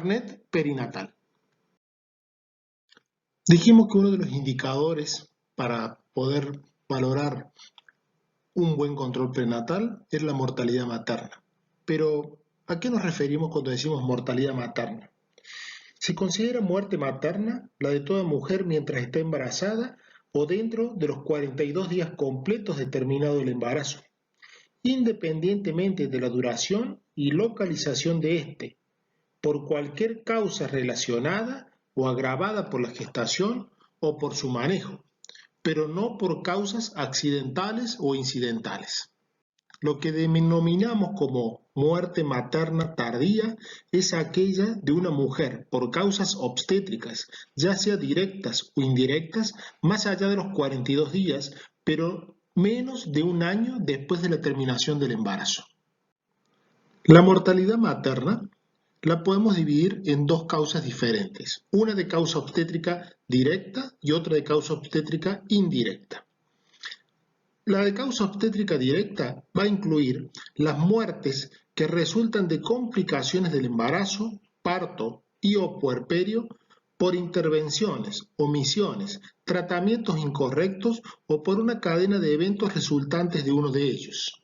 carnet perinatal. Dijimos que uno de los indicadores para poder valorar un buen control prenatal es la mortalidad materna. Pero, ¿a qué nos referimos cuando decimos mortalidad materna? Se considera muerte materna la de toda mujer mientras está embarazada o dentro de los 42 días completos de terminado el embarazo, independientemente de la duración y localización de éste, por cualquier causa relacionada o agravada por la gestación o por su manejo, pero no por causas accidentales o incidentales. Lo que denominamos como muerte materna tardía es aquella de una mujer por causas obstétricas, ya sea directas o indirectas, más allá de los 42 días, pero menos de un año después de la terminación del embarazo. La mortalidad materna la podemos dividir en dos causas diferentes, una de causa obstétrica directa y otra de causa obstétrica indirecta. La de causa obstétrica directa va a incluir las muertes que resultan de complicaciones del embarazo, parto y o puerperio por intervenciones, omisiones, tratamientos incorrectos o por una cadena de eventos resultantes de uno de ellos.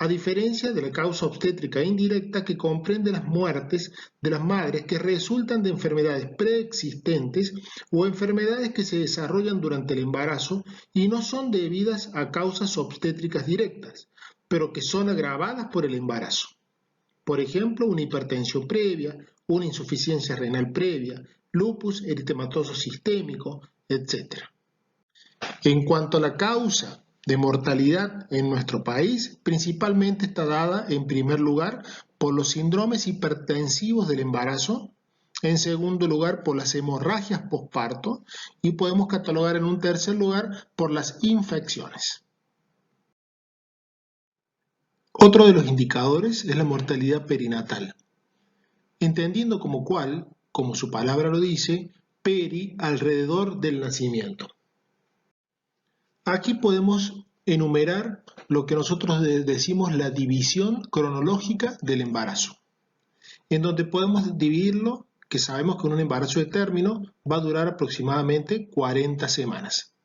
A diferencia de la causa obstétrica indirecta que comprende las muertes de las madres que resultan de enfermedades preexistentes o enfermedades que se desarrollan durante el embarazo y no son debidas a causas obstétricas directas, pero que son agravadas por el embarazo. Por ejemplo, una hipertensión previa, una insuficiencia renal previa, lupus eritematoso sistémico, etc. En cuanto a la causa de mortalidad en nuestro país, principalmente está dada en primer lugar por los síndromes hipertensivos del embarazo, en segundo lugar por las hemorragias posparto y podemos catalogar en un tercer lugar por las infecciones. Otro de los indicadores es la mortalidad perinatal, entendiendo como cual, como su palabra lo dice, peri alrededor del nacimiento. Aquí podemos enumerar lo que nosotros decimos la división cronológica del embarazo, en donde podemos dividirlo, que sabemos que un embarazo de término va a durar aproximadamente 40 semanas.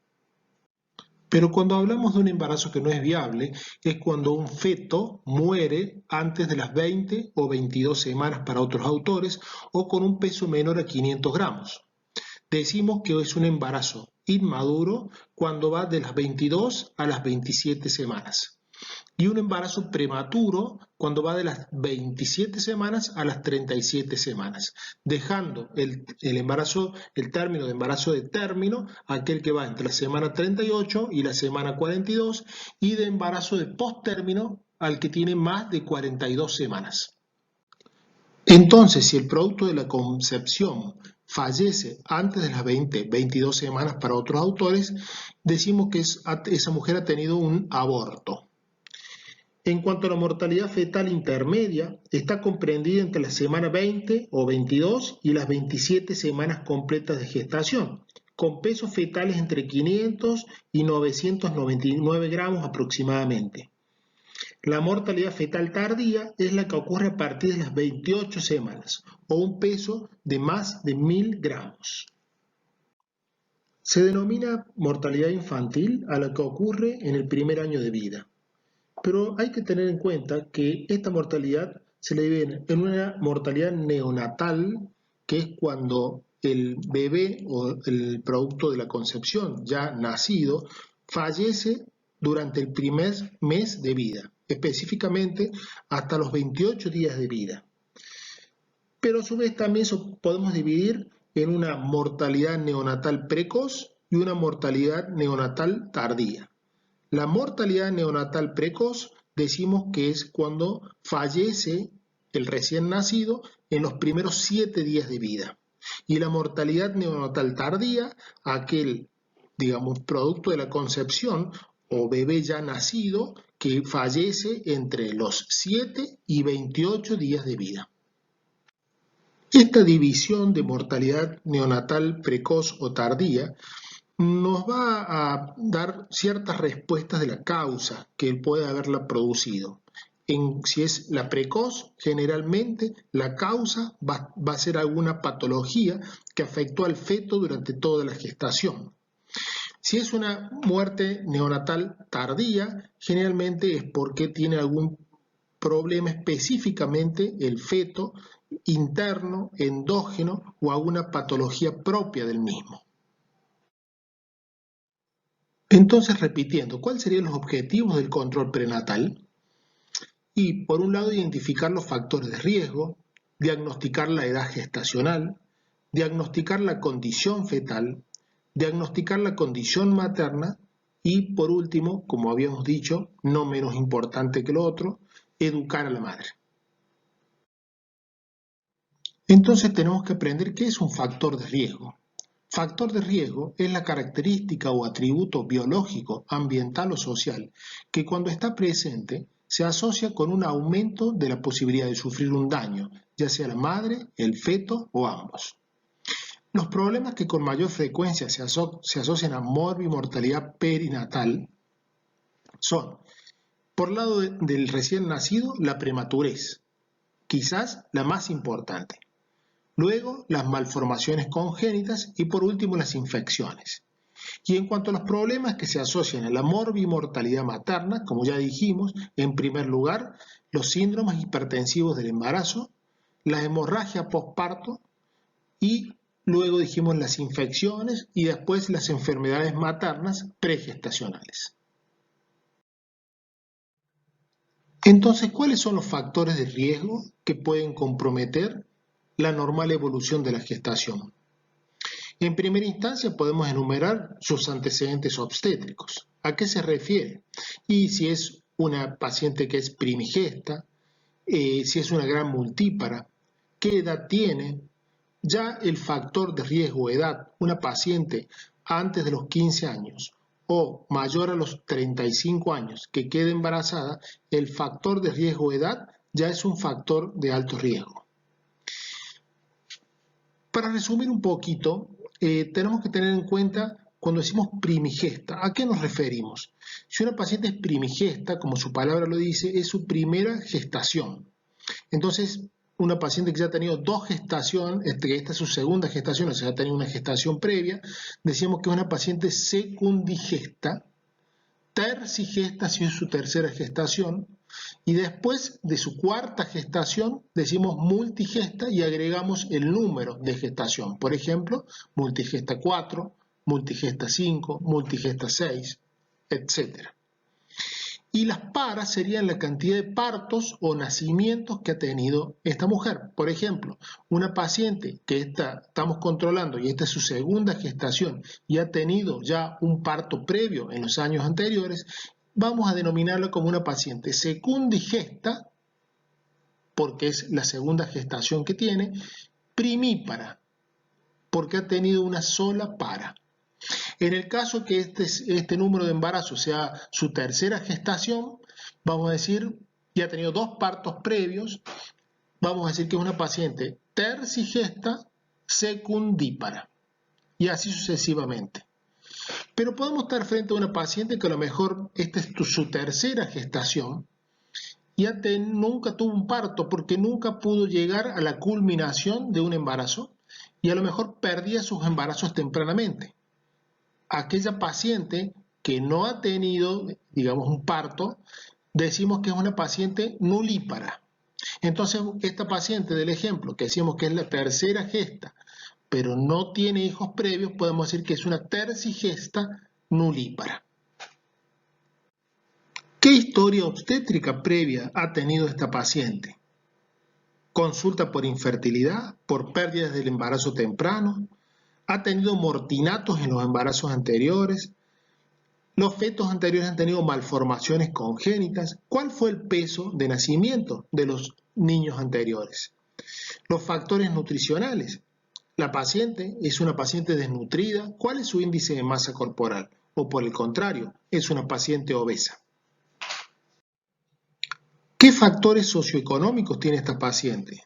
Pero cuando hablamos de un embarazo que no es viable, es cuando un feto muere antes de las 20 o 22 semanas para otros autores o con un peso menor a 500 gramos. Decimos que es un embarazo inmaduro cuando va de las 22 a las 27 semanas y un embarazo prematuro cuando va de las 27 semanas a las 37 semanas, dejando el término de embarazo de término, aquel que va entre la semana 38 y la semana 42, y de embarazo de posttérmino al que tiene más de 42 semanas. Entonces, si el producto de la concepción fallece antes de las 22 semanas para otros autores, decimos que esa mujer ha tenido un aborto. En cuanto a la mortalidad fetal intermedia, está comprendida entre la semana 20 o 22 y las 27 semanas completas de gestación, con pesos fetales entre 500 y 999 gramos aproximadamente. La mortalidad fetal tardía es la que ocurre a partir de las 28 semanas o un peso de más de 1000 gramos. Se denomina mortalidad infantil a la que ocurre en el primer año de vida. Pero hay que tener en cuenta que esta mortalidad se le divide en una mortalidad neonatal, que es cuando el bebé o el producto de la concepción ya nacido fallece durante el primer mes de vida, específicamente hasta los 28 días de vida. Pero a su vez también podemos dividir en una mortalidad neonatal precoz y una mortalidad neonatal tardía. La mortalidad neonatal precoz decimos que es cuando fallece el recién nacido en los primeros 7 días de vida. Y la mortalidad neonatal tardía, aquel, producto de la concepción o bebé ya nacido que fallece entre los 7 y 28 días de vida. Esta división de mortalidad neonatal precoz o tardía nos va a dar ciertas respuestas de la causa que puede haberla producido. Si es la precoz, generalmente la causa va a ser alguna patología que afectó al feto durante toda la gestación. Si es una muerte neonatal tardía, generalmente es porque tiene algún problema específicamente el feto interno, endógeno o alguna patología propia del mismo. Entonces, repitiendo, ¿cuáles serían los objetivos del control prenatal? Y por un lado, identificar los factores de riesgo, diagnosticar la edad gestacional, diagnosticar la condición fetal, diagnosticar la condición materna y, por último, como habíamos dicho, no menos importante que lo otro, educar a la madre. Entonces tenemos que aprender qué es un factor de riesgo. Factor de riesgo es la característica o atributo biológico, ambiental o social que cuando está presente se asocia con un aumento de la posibilidad de sufrir un daño, ya sea la madre, el feto o ambos. Los problemas que con mayor frecuencia se asocian a morbimortalidad perinatal son, por el lado del recién nacido, la prematurez, quizás la más importante. Luego, las malformaciones congénitas y por último, las infecciones. Y en cuanto a los problemas que se asocian a la morbimortalidad materna, como ya dijimos, en primer lugar, los síndromes hipertensivos del embarazo, la hemorragia postparto y luego dijimos las infecciones y después las enfermedades maternas pregestacionales. Entonces, ¿cuáles son los factores de riesgo que pueden comprometer la normal evolución de la gestación? En primera instancia podemos enumerar sus antecedentes obstétricos. ¿A qué se refiere? Y si es una paciente que es primigesta, si es una gran multípara, qué edad tiene, ya el factor de riesgo edad, una paciente antes de los 15 años o mayor a los 35 años que quede embarazada, el factor de riesgo edad ya es un factor de alto riesgo. Para resumir un poquito, tenemos que tener en cuenta cuando decimos primigesta, ¿a qué nos referimos? Si una paciente es primigesta, como su palabra lo dice, es su primera gestación. Entonces, una paciente que ya ha tenido dos gestaciones, que esta es su segunda gestación, o sea, ha tenido una gestación previa, decimos que es una paciente secundigesta, tercigesta si es su tercera gestación, y después de su cuarta gestación decimos multigesta y agregamos el número de gestación. Por ejemplo, multigesta 4, multigesta 5, multigesta 6, etc. Y las paras serían la cantidad de partos o nacimientos que ha tenido esta mujer. Por ejemplo, una paciente que estamos controlando y esta es su segunda gestación y ha tenido ya un parto previo en los años anteriores, vamos a denominarla como una paciente secundigesta, porque es la segunda gestación que tiene, primípara, porque ha tenido una sola para. En el caso que este número de embarazo sea su tercera gestación, vamos a decir, que ha tenido dos partos previos, vamos a decir que es una paciente tercigesta secundípara, y así sucesivamente. Pero podemos estar frente a una paciente que a lo mejor esta es su tercera gestación, y nunca tuvo un parto porque nunca pudo llegar a la culminación de un embarazo, y a lo mejor perdía sus embarazos tempranamente. Aquella paciente que no ha tenido, digamos, un parto, decimos que es una paciente nulípara. Entonces, esta paciente del ejemplo, que decimos que es la tercera gesta, pero no tiene hijos previos, podemos decir que es una tercigesta nulípara. ¿Qué historia obstétrica previa ha tenido esta paciente? Consulta por infertilidad, por pérdidas del embarazo temprano, ha tenido mortinatos en los embarazos anteriores, los fetos anteriores han tenido malformaciones congénitas. ¿Cuál fue el peso de nacimiento de los niños anteriores? Los factores nutricionales. La paciente es una paciente desnutrida. ¿Cuál es su índice de masa corporal? O por el contrario, es una paciente obesa. ¿Qué factores socioeconómicos tiene esta paciente?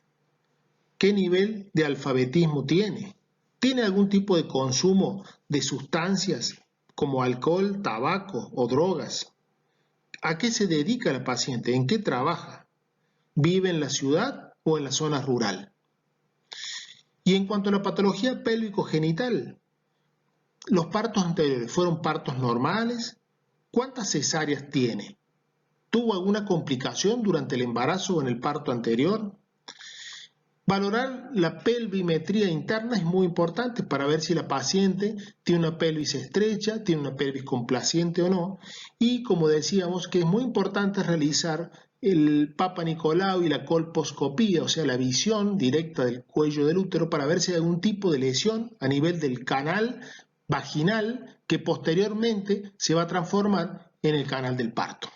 ¿Qué nivel de alfabetismo tiene? ¿Tiene algún tipo de consumo de sustancias como alcohol, tabaco o drogas? ¿A qué se dedica la paciente? ¿En qué trabaja? ¿Vive en la ciudad o en la zona rural? Y en cuanto a la patología pélvico-genital, ¿los partos anteriores fueron partos normales? ¿Cuántas cesáreas tiene? ¿Tuvo alguna complicación durante el embarazo o en el parto anterior? Valorar la pelvimetría interna es muy importante para ver si la paciente tiene una pelvis estrecha, tiene una pelvis complaciente o no. Y como decíamos, que es muy importante realizar el Papa Nicolau y la colposcopía, o sea, la visión directa del cuello del útero para ver si hay algún tipo de lesión a nivel del canal vaginal que posteriormente se va a transformar en el canal del parto.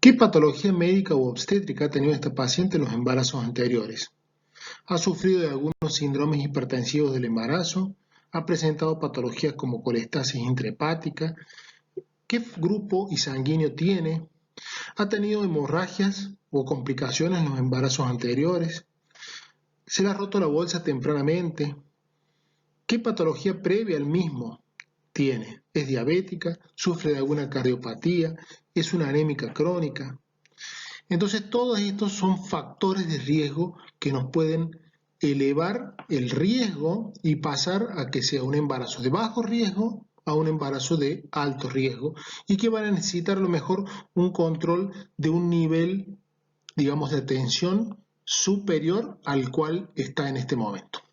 ¿Qué patología médica u obstétrica ha tenido esta paciente en los embarazos anteriores? Ha sufrido de algunos síndromes hipertensivos del embarazo, ha presentado patologías como colestasis intrahepática, qué grupo y sanguíneo tiene, ha tenido hemorragias o complicaciones en los embarazos anteriores, se le ha roto la bolsa tempranamente, qué patología previa al mismo tiene, es diabética, sufre de alguna cardiopatía, es una anémica crónica. Entonces, todos estos son factores de riesgo que nos pueden elevar el riesgo y pasar a que sea un embarazo de bajo riesgo a un embarazo de alto riesgo y que van a necesitar a lo mejor un control de un nivel, digamos, de tensión superior al cual está en este momento.